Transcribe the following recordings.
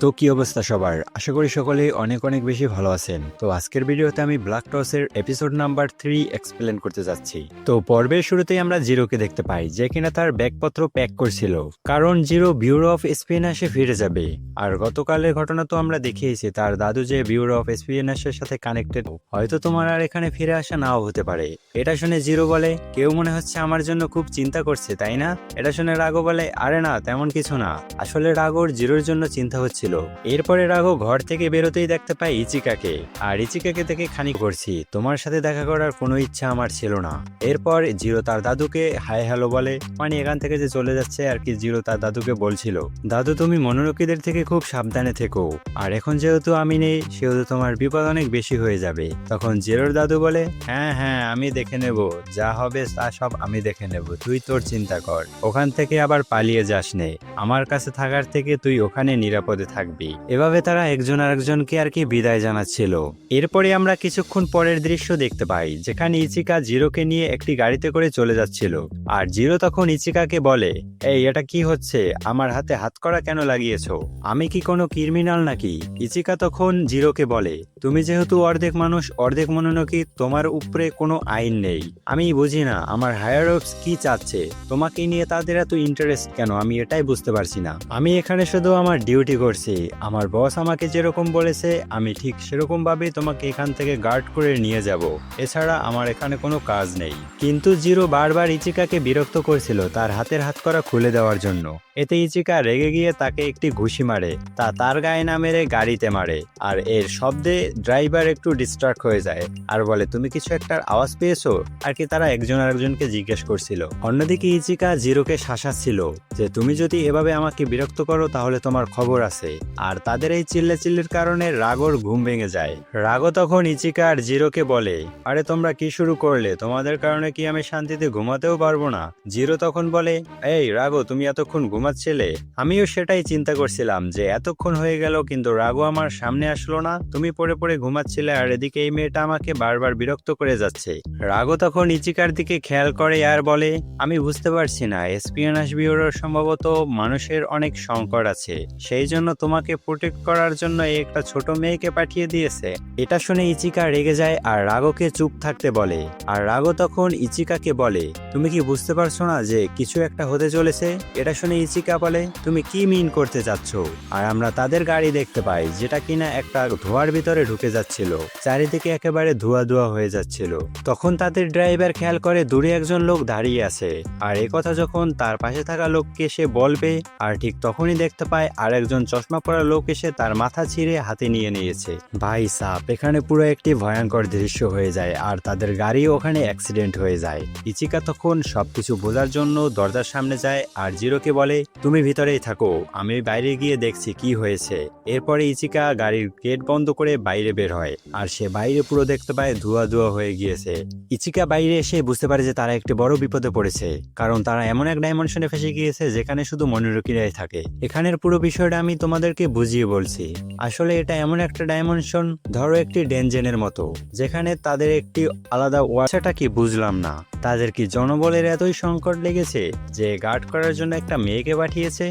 তো কি অবস্থা সবার? আশা করি সকলেই অনেক অনেক বেশি ভালো আছেন। তো আজকের ভিডিওতে আমি ব্ল্যাক টসের এপিসোড নাম্বার 3 এক্সপ্লেন করতে যাচ্ছি। তো পর্বের শুরুতেই আমরা জিরোকে দেখতে পাই, যে কিনা তার ব্যাগপত্র প্যাক করছিল, কারণ জিরো ব্যুরো অফ স্পিয়নেজে ফিরে যাবে। আর গতকালের ঘটনা তো আমরা দেখিয়েছি, তার দাদু যে ব্যুরো অফ স্পিয়নেজের সাথে কানেক্টেড, হয়তো তোমার আর এখানে ফিরে আসা নাও হতে পারে। এটা শুনে জিরো বলে, কেউ মনে হচ্ছে আমার জন্য খুব চিন্তা করছে, তাই না? এটা শুনে রাগো বলে, আরে না, তেমন কিছু না। আসলে রাগোর জিরোর জন্য চিন্তা হচ্ছিল। এরপরে রাগো ঘর থেকে বেরোতেই দেখতে পাই ইচিকাকে, আর ইচিকাকে দেখে খানিক করছি, তোমার সাথে দেখা করার কোনো ইচ্ছা আমার ছিল না। এরপর জিরো তার দাদুকে হাই হ্যালো বলে, মানে এখান থেকে যে চলে যাচ্ছে আর কি। জিরো তার দাদুকে বলছিল, দাদু তুমি মনোরোগীদের থেকে খুব সাবধানে থেকো, আর এখন যেহেতু আমি নেই সেহেতু তোমার বিপদ অনেক বেশি হয়ে যাবে। তখন জিরোর দাদু বলে, হ্যাঁ হ্যাঁ আমি দেখে নেব, যা হবে তা সব আমি দেখে নেব, তুই তোর চিন্তা কর। ওখান থেকে আবার পালিয়ে যাস নে, আমার কাছে থাকার থেকে তুই ওখানে নিরাপদে থাকবি। এভাবে তারা একজন আরেকজনকে আর কি বিদায় জানাচ্ছিল। এরপরে আমরা কিছুক্ষণ পরের দৃশ্য দেখতে পাই, যেখানে ইচিকা জিরোকে নিয়ে একটি গাড়িতে করে চলে যাচ্ছিল। আর জিরো তখন ইচিকাকে বলে, এই এটা কি হচ্ছে, আমার হাতে হাতকড়া কেন লাগিয়েছো? আমি কি কোনো ক্রিমিনাল নাকি? ইচিকা তখন জিরোকে বলে, তুমি যেহেতু অর্ধেক মানুষ অর্ধেক মনোনকি, তোমার উপরে কোনো আইন নেই। আমি বুঝি না আমার হায়ার অফিস কি চাচ্ছে, তোমাকে নিয়ে তাদের এত ইন্টারেস্ট কেন, আমি এটাই বুঝতে পারছি না। আমি এখানে শুধু আমার ডিউটি করছি, আমার বস আমাকে যেরকম বলেছে আমি ঠিক সেরকম ভাবেই তোমাকে এখান থেকে গার্ড করে নিয়ে যাব, এছাড়া আমার এখানে কোনো কাজ নেই। কিন্তু জিরো বারবার ইচিকাকে বিরক্ত করছিল তার হাতের হাতকড়া খুলে দেওয়ার জন্য। এতে ইচিকা রেগে গিয়ে তাকে একটি ঘুষি মারে, তার গায়ে না মেরে গাড়িতে মারে। আর এর শব্দে ড্রাইভার একটু ডিস্ট্রাক্ট হয়ে যায় আর বলে, তুমি কিছু একটা আওয়াজ পেয়েছো আর কি। তারা একজন আরেকজনকে জিজ্ঞেস করছিল। অন্যদিকে ইচিকা জিরোকে শাসাচ্ছিল যে তুমি যদি এভাবে আমাকে বিরক্ত করো তাহলে তোমার খবর আছে। আর তাদের এই চিল্লাচিল্লির কারণে রাগোর ঘুম ভেঙে যায়। রাগো তখন ইচিকা আর জিরোকে বলে, আরে তোমরা কি শুরু করলে, তোমাদের কারণে কি আমি শান্তিতে ঘুমাতেও পারবো না? জিরো তখন বলে, এই রাগো তুমি এতক্ষণ ঘুমাচ্ছিলে? আমিও সেটাই চিন্তা করছিলাম যে এতক্ষণ হয়ে গেল কিন্তু রাগো আমার সামনে আসলো না, তুমি পড়ে পড়ে ঘুমাচ্ছিলে, আর এদিকে এই মেয়েটা আমাকে বারবার বিরক্ত করে যাচ্ছে। রাগো তখন ইচিকার দিকে খেয়াল করে আর বলে, আমি বুঝতে পারছি না, এসপিওনেজ ব্যুরোর সম্ভবত মানুষের অনেক সংকট আছে, সেই জন্য তোমাকে প্রোটেক্ট করার জন্য এই একটা ছোট মেয়েকে পাঠিয়ে দিয়েছে। এটা শুনে ইচিকা রেগে যায় আর রাগোকে চুপ থাকতে বলে। আর রাগো তখন ইচিকাকে বলে, তুমি কি বুঝতে পারছো না যে কিছু একটা হতে চলেছে? এটা শুনে ইচিকা বলে, তুমি কি মিন করতে চাচ্ছ? আর আমরা তাদের গাড়ি দেখতে পাই, যেটা কিনা একটা ধোঁয়ার ভিতরে ঢুকে যাচ্ছিল, চারিদিকে একেবারে ধোঁয়া ধোঁয়া হয়ে যাচ্ছিল। তখন তাদের ড্রাইভার খেয়াল করে দূরে একজন লোক দাঁড়িয়ে আছে, আর এই কথা যখন তার পাশে থাকা লোককে সে বলবে, আর ঠিক তখনই দেখতে পায় আর একজন চশমা পরা লোক এসে তার মাথা ছিঁড়ে হাতে নিয়ে নিয়েছে। ভাই সাপ, এখানে পুরো একটি ভয়ঙ্কর দৃশ্য হয়ে যায়, আর তাদের গাড়ি ওখানে অ্যাক্সিডেন্ট হয়ে যায়। ইচিকা তখন সবকিছু বোঝার জন্য দরজার সামনে যায় আর জিরোকে বলে, তুমি ভিতরেই থাকো, আমি বাইরে গিয়ে দেখছি কি হয়েছে। এরপরে ইচিকা গাড়ির গেট বন্ধ করে বাইরে বের হয়, আর সে বাইরে পুরো দেখতে পায় ধোঁয়া ধোঁয়া হয়ে গিয়েছে। ইচিকা বাইরে এসে বুঝতে পারে যে তারা একটি বড় বিপদে পড়েছে, কারণ তারা এমন এক ডাইমেনশনে ফেসে গিয়েছে যেখানে শুধু মনোরোগীরাই থাকে। এখানের পুরো বিষয়টা আমি তোমাদেরকে বুঝিয়ে বলছি। আসলে এটা এমন একটা ডাইমেনশন, ধরো একটি ডেনজেনের মতো, যেখানে তাদের একটি আলাদা ওয়াচাটা কি বুঝলাম না, তাদের কি জনবলের এতই সংকট লেগেছে যে গার্ড করার জন্য একটা মেয়েকে পাঠিয়েছে?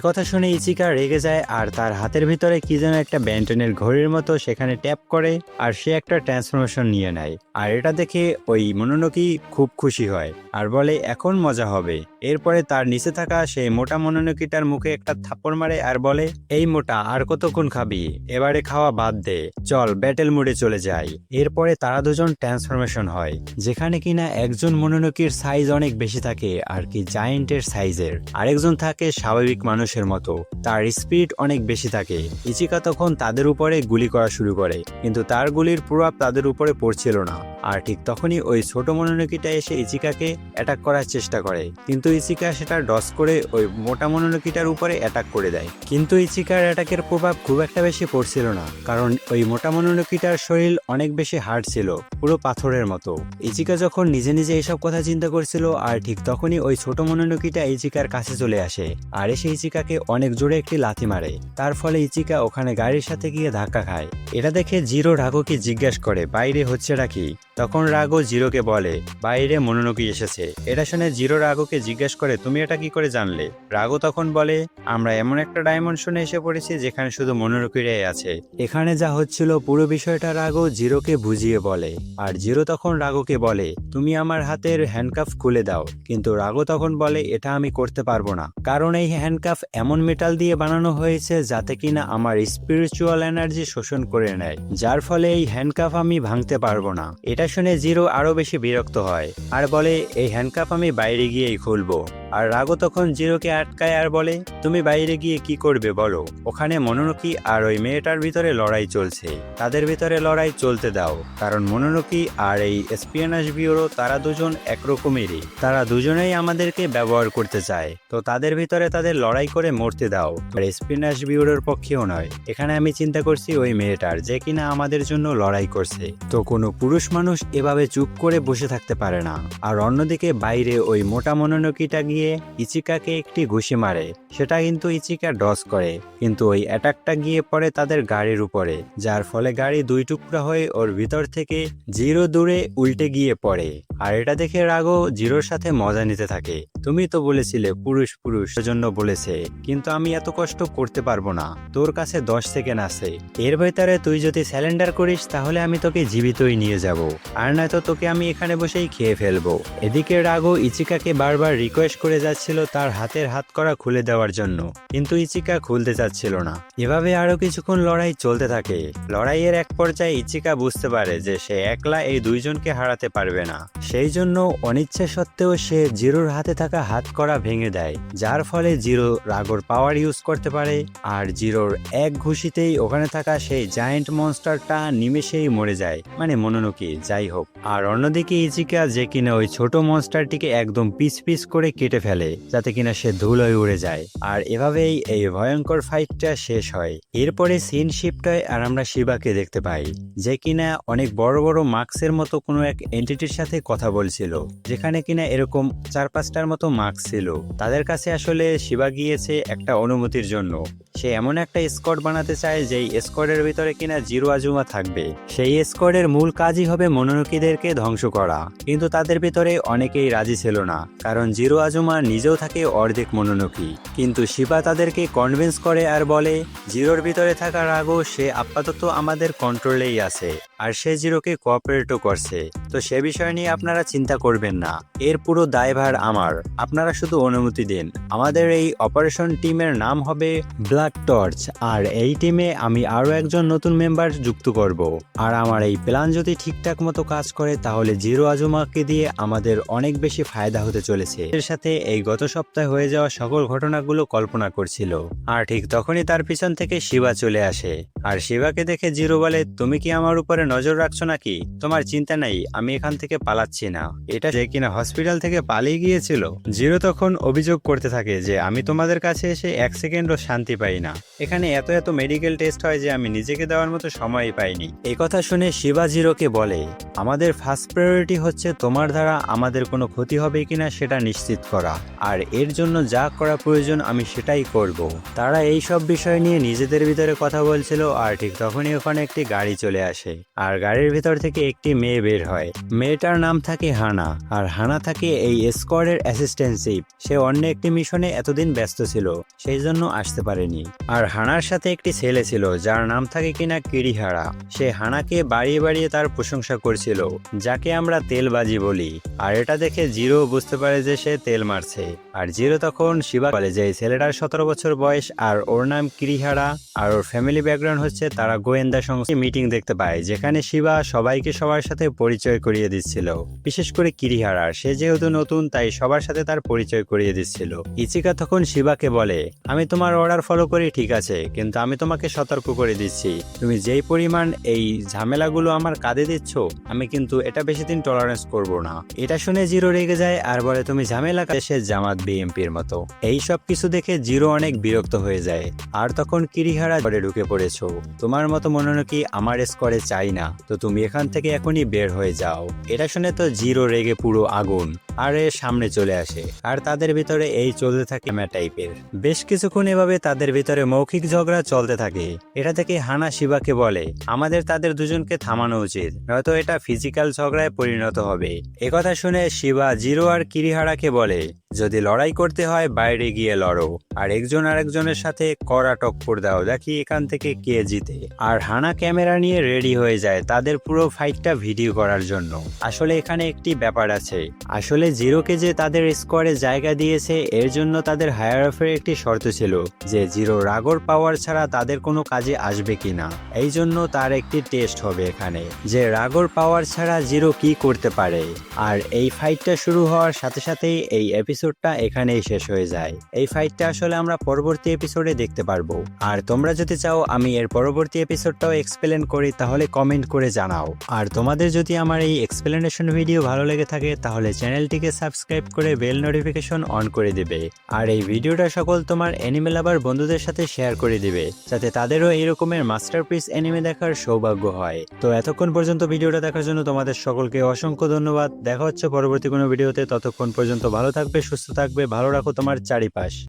কথা শুনে ইচিকা রেগে যায় আর তার হাতের ভিতরে কি যেন একটা ব্যান্টনের ঘড়ির মতো সেখানে ট্যাপ করে, আর সে একটা ট্রান্সফরমেশন নিয়ে নেয়। আর এটা দেখে ওই মনোনকি খুব খুশি হয় আর বলে, এখন মজা হবে। এরপরে তার নিচে থাকা সেই মোটা মনোনকিটার মুখে একটা থাপ্পড় মারে আর বলে, এই মোটা আর কতক্ষণ খাবি, এবারে খাওয়া বাদ দে, চল ব্যাটেল মোডে চলে যাই। এরপরে তারা দুজন ট্রান্সফরমেশন হয়, যেখানে কিনা একজন মনোনকির সাইজ অনেক বেশি থাকে আর কি জায়েন্টের সাইজের, আরেকজন থাকে স্বাভাবিক মানুষের মতো, তার স্পিড অনেক বেশি থাকে। ইচিকা তখন তাদের উপরে গুলি করা শুরু করে, কিন্তু তার গুলির প্রভাব তাদের উপরে পড়ছিল না। আর ঠিক তখনই ওই ছোট মনোনকিটা এসে ইচিকাকে অ্যাটাক করার চেষ্টা করে, কিন্তু ইচিকা সেটা ডস করে ওই মোটা মনোনকিটার উপরে অ্যাটাক করে দেয়। কিন্তু ইচিকার অ্যাটাকের প্রভাব খুব একটা বেশি পড়ছিল না, কারণ ওই মোটা মনোনকিটার শরীর অনেক বেশি হার্ড ছিল, পুরো পাথরের মতো। ইচিকা যখন নিজে নিজে এইসব কথা চিন্তা করছিল, আর ঠিক তখনই ওই ছোট মনোনকিটা ইচিকার কাছে চলে আসে আর এসে ইচিকাকে অনেক জোরে একটি লাথি মারে। তার ফলে ইচিকা ওখানে গাড়ির সাথে গিয়ে ধাক্কা খায়। এটা দেখে জিরো রাগোকে জিজ্ঞাসা করে, বাইরে হচ্ছেটা কি? তখন রাগো জিরোকে বলে বাইরে মোনোনোকি এসেছে। এটা শুনে জিরো রাগোকে জিজ্ঞেস করে তুমি এটা কি করে জানলে? রাগো তখন বলে আমরা এমন একটা ডাইমেনশনে এসে পড়েছি যেখানে শুধু মোনোনোকিরাই আছে। এখানে যা হচ্ছিল পুরো বিষয়টা রাগো জিরোকে বুঝিয়ে বলে, আর জিরো তখন রাগোকে বলে তুমি আমার হাতের হ্যান্ডকাফ খুলে দাও। কিন্তু রাগো তখন বলে এটা আমি করতে পারবো না, কারণ এই হ্যান্ডকাফ এমন মেটাল দিয়ে বানানো হয়েছে যাতে কিনা আমার স্পিরিচুয়াল এনার্জি শোষণ করে নেয়, যার ফলে এই হ্যান্ডকাফ আমি ভাঙতে পারবো না। এটা শুনে জিরো আরো বেশি বিরক্ত হয় আর বলে এই হ্যান্ডকাফ আমি বাইরে গিয়েই খুলবো। আর রাগো তখন জিরোকে আটকায় আর বলে তুমি বাইরে গিয়ে কি করবে বলো? ওখানে মোনোনোকি আর ওই মেয়েটার ভিতরে লড়াই চলছে, তাদের ভিতরে লড়াই চলতে দাও, কারণ মোনোনোকি আর এই এসপিওনেজ ব্যুরো তারা দুজন একরকমেরই, তারা দুজনেই আমাদেরকে ব্যবহার করতে চায়, তো তাদের ভিতরে তাদের লড়াই করে মরতে দাও। আর এসপিওনেজ ব্যুরোর পক্ষেও নয়, এখানে আমি চিন্তা করছি ওই মেয়েটার যে কিনা আমাদের জন্য লড়াই করছে। তো কোনো পুরুষ মানুষ এভাবে চুপ করে বসে থাকতে পারে না। আর অন্যদিকে বাইরে ওই মোটা মোনোনোকিটা গিয়ে ইচিকাকে একটি ঘুষি মারে, সেটা কিন্তু ইচিকা ডজ করে, কিন্তু ওই অ্যাটাকটা গিয়ে পড়ে তাদের গাড়ির উপরে, যার ফলে গাড়ি দুই টুকরা হয়ে ওর ভিতর থেকে জিরো দূরে উল্টে গিয়ে পড়ে। আর এটা দেখে রাগো জিরোর সাথে মজা নিতে থাকে, তুমি তো বলেছিলে পুরুষ পুরুষ জন্য বলেছে, কিন্তু আমি এত কষ্ট করতে পারবো না, তোর কাছে 10 সেকেন্ড আছে, এর ভেতরে তুই যদি স্যালেন্ডার করিস তাহলে আমি তোকে জীবিতই নিয়ে যাব, আর নয়তো তোকে আমি এখানে বসেই খেয়ে ফেলবো। এদিকে রাগো ইচিকাকে বারবার রিকোয়েস্ট করে যাচ্ছিল তার হাতের হাতকড়া খুলে দেওয়ার জন্য, কিন্তু ইচিকা খুলতে চাচ্ছিল না। এভাবে আরো কিছুক্ষণ লড়াই চলতে থাকে। লড়াইয়ের এক পর্যায়ে ইচিকা বুঝতে পারে যে সে একলা এই দুইজনকে হারাতে পারবে না, সেই জন্য অনিচ্ছা সত্ত্বেও সে জিরোর হাতে থাকা হাতকড়া ভেঙে দেয়, যার ফলে জিরো রাগোর পাওয়ার ইউজ করতে পারে, আর জিরোর এক ঘুষিতেই ওখানে থাকা সেই জায়ান্ট মনস্টারটা নিমেষেই মরে যায়, মানে মোনোনোকি যাই হোক। আর অন্যদিকে ইচিকা যে কিনা ওই ছোট মনস্টারটিকে একদম পিস পিস করে কেটে ফেলে যাতে কিনা সে ধুলোয় উড়ে যায়। আর এভাবেই এই ভয়ঙ্কর ফাইটটা শেষ হয়। এরপরে সিন শিফট হয় আর আমরা শিবাকে দেখতে পাই, যে কিনা অনেক বড় বড় মার্কসের মতো কোনো এক এন্টিটির সাথে কথা বলছিল, যেখানে কিনা এরকম 4-5টার মতো মার্কস ছিল। তাদের কাছে আসলে শিবা গিয়েছে একটা অনুমতির জন্য, সে এমন একটা স্কোয়াড বানাতে চায় যেই স্কোয়াডের ভিতরে কিনা জিরো আজুমা থাকবে। সেই স্কোয়াডের মূল কাজই হবে মোনোনোকিদেরকে ধ্বংস করা, কিন্তু তাদের ভিতরে অনেকেই রাজি ছিল না, কারণ জিরো আজুমা নিজেও থাকে অর্ধেক মোনোনোকি। কিন্তু শিবা তাদেরকে কনভিন্স করে আর বলে জিরোর ভিতরে থাকা রাগো সে আপাতত আমাদের কন্ট্রোলেই আছে, আর সে জিরোকে কোঅপারেটও করছে, তো সে বিষয় নিয়ে আপনারা চিন্তা করবেন না, এর পুরো দায়ভার আমার, আপনারা শুধু অনুমতি দিন। আমাদের এই অপারেশন টিমের নাম হবে ব্ল্যাক টর্চ, আর এই টিমে আমি আরো একজন নতুন মেম্বার যুক্ত করব, আর আমার এই প্ল্যান যদি ঠিকঠাক মতো কাজ করে তাহলে জিরো আজুমাকে দিয়ে আমাদের অনেক বেশি ফায়দা হতে চলেছে। এর সাথে এই গত সপ্তাহে হয়ে যাওয়া সকল ঘটনাগুলো কল্পনা করছিল, আর ঠিক তখনই তার পিছন থেকে শিবা চলে আসে, আর শিবাকে দেখে জিরো বলে তুমি কি আমার উপরে নজর রাখছো নাকি? তোমার চিন্তা নেই, আমি এখান থেকে পালাচ্ছি না। এটা যে কিনা হসপিটাল থেকে পালিয়ে গিয়েছিল। জিরো তখন অভিযোগ করতে থাকে যে আমি তোমাদের কাছে এসে 1 সেকেন্ডও শান্তি পাই না, এখানে এত এত মেডিকেল টেস্ট হয় যে আমি নিজেকে দেওয়ার মতো সময়ই পাইনি। এই কথা শুনে শিবা জিরোকে বলে আমাদের ফার্স্ট প্রায়োরিটি হচ্ছে তোমার দ্বারা আমাদের কোনো ক্ষতি হবে কিনা সেটা নিশ্চিত করা, আর এর জন্য যা করা প্রয়োজন আমি সেটাই করব। তারা এই সব বিষয় নিয়ে নিজেদের ভিতরে কথা বলছিল, আর ঠিক তখনই ওখানে একটি গাড়ি চলে আসে, আর গাড়ির ভিতর থেকে একটি মেয়ে বের হয়। মেয়েটার নাম থাকে হানা, আর হানা থাকে এই স্কোয়াডের অ্যাসিস্ট্যান্টশিপ। সে অন্য একটি মিশনে এতদিন ব্যস্ত ছিল, সেই জন্য আসতে পারেনি। আর হানার সাথে একটি ছেলে ছিল যার নাম থাকে কিনা কিরিহারা। সে হানাকে বাড়িয়ে বাড়িয়ে তার প্রশংসা করছিল, যাকে আমরা তেলবাজি বলি। আর এটা দেখে জিরো বুঝতে পারে যে সে তেল মারছে, আর জিরো তখন শিবা বলে যে ছেলেটার 17 বছর বয়স, আর ওর নাম কিরিহারা, আর ওর ফ্যামিলি ব্যাকগ্রাউন্ড হচ্ছে তারা গোয়েন্দা সংস্থা। মিটিং দেখতে পায় যেখানে শিবা সবাইকে সবার সাথে পরিচয় করিয়ে দিচ্ছিল, বিশেষ করে কিরিহারার, সে যেহেতু নতুন তাই সবার সাথে তার পরিচয় করিয়ে দিচ্ছিল। ইচিকা তখন শিবাকে বলে আমি তোমার অর্ডার ফলো করি ঠিক আছে, কিন্তু আমি তোমাকে সতর্ক করে দিচ্ছি তুমি যেই পরিমাণ এই ঝামেলাগুলো আমার কাঁধে দিচ্ছ আমি কিন্তু এটা বেশি দিন টলারেন্স করব না। এটা শুনে জিরো রেগে যায় আর বলে তুমি ঝামেলা দেশের জামাত বিএমপির মতো। এই সব কিছু দেখে জিরো অনেক বিরক্ত হয়ে যায়, আর তখন কিরিহারা ঘরে ঢুকে পড়েছো, তোমার মতো মোনোনোকি আমার স্কোয়াডে চাই না, তো তুমি এখান থেকে এখনই বের হয়ে যাও। এটা শুনে তো জিরো রেগে পুরো আগুন, আর এর সামনে চলে আসে আর তাদের ভিতরে এই চলতে থাকে টাইপের। বেশ কিছুক্ষণ এভাবে তাদের ভিতরে মৌখিক ঝগড়া চলতে থাকে। এটা থেকে হানা শিবাকে বলে আমাদের তাদের দুজনকে থামানো উচিত, নয়তো এটা ফিজিক্যাল ঝগড়ায় পরিণত হবে। একথা শুনে শিবা জিরো আর কিরিহারাকে বলে যদি লড়াই করতে হয় বাইরে গিয়ে লড়ো, আর একজন আরেকজনের সাথে কড়া টক্কর দাও, দেখি এখান থেকে কে জিতে। আর হানা ক্যামেরা নিয়ে রেডি হয়ে যায় তাদের পুরো ফাইটটা ভিডিও করার জন্য। আসলে এখানে একটি ব্যাপার আছে, আসলে জিরোকে যে তাদের স্কোয়াডে জায়গা দিয়েছে এর জন্য তাদের হায়ার অফের একটি শর্ত ছিল যে জিরো রাগর পাওয়ার ছাড়া তাদের কোনো কাজে আসবে কিনা। এই জন্য তার একটি টেস্ট হবে এখানে যে রাগর পাওয়ার ছাড়া জিরো কি করতে পারে। আর এই ফাইটটা শুরু হওয়ার সাথে সাথেই এই এপিসোডটা এখানেই শেষ হয়ে যায়। এই ফাইটটা আসলে আমরা পরবর্তী এপিসোডে দেখতে পারবো। আর তোমরা যদি চাও আমি এর পরবর্তী এপিসোডটাও এক্সপ্লেন করি তাহলে কমেন্ট করে জানাও। আর তোমাদের যদি আমার এই এক্সপ্লেনেশন ভিডিও ভালো লেগে থাকে তাহলে চ্যানেলটিকে সাবস্ক্রাইব করে বেল নোটিফিকেশন অন করে দিবে। আর এই ভিডিওটা সকল তোমার অ্যানিমে লাভার বন্ধুদের সাথে শেয়ার করে দিবে, যাতে তাদেরও এই রকমের মাস্টারপিস অ্যানিমে দেখার সৌভাগ্য হয়। তো এতক্ষণ পর্যন্ত ভিডিওটা দেখার জন্য তোমাদের সকলকে অসংখ্য ধন্যবাদ। দেখা হচ্ছে পরবর্তী কোনো ভিডিওতে, ততক্ষণ পর্যন্ত ভালো থাকবে, সুস্থ থাকবে, ভালো রাখো তোমার চারিপাশ।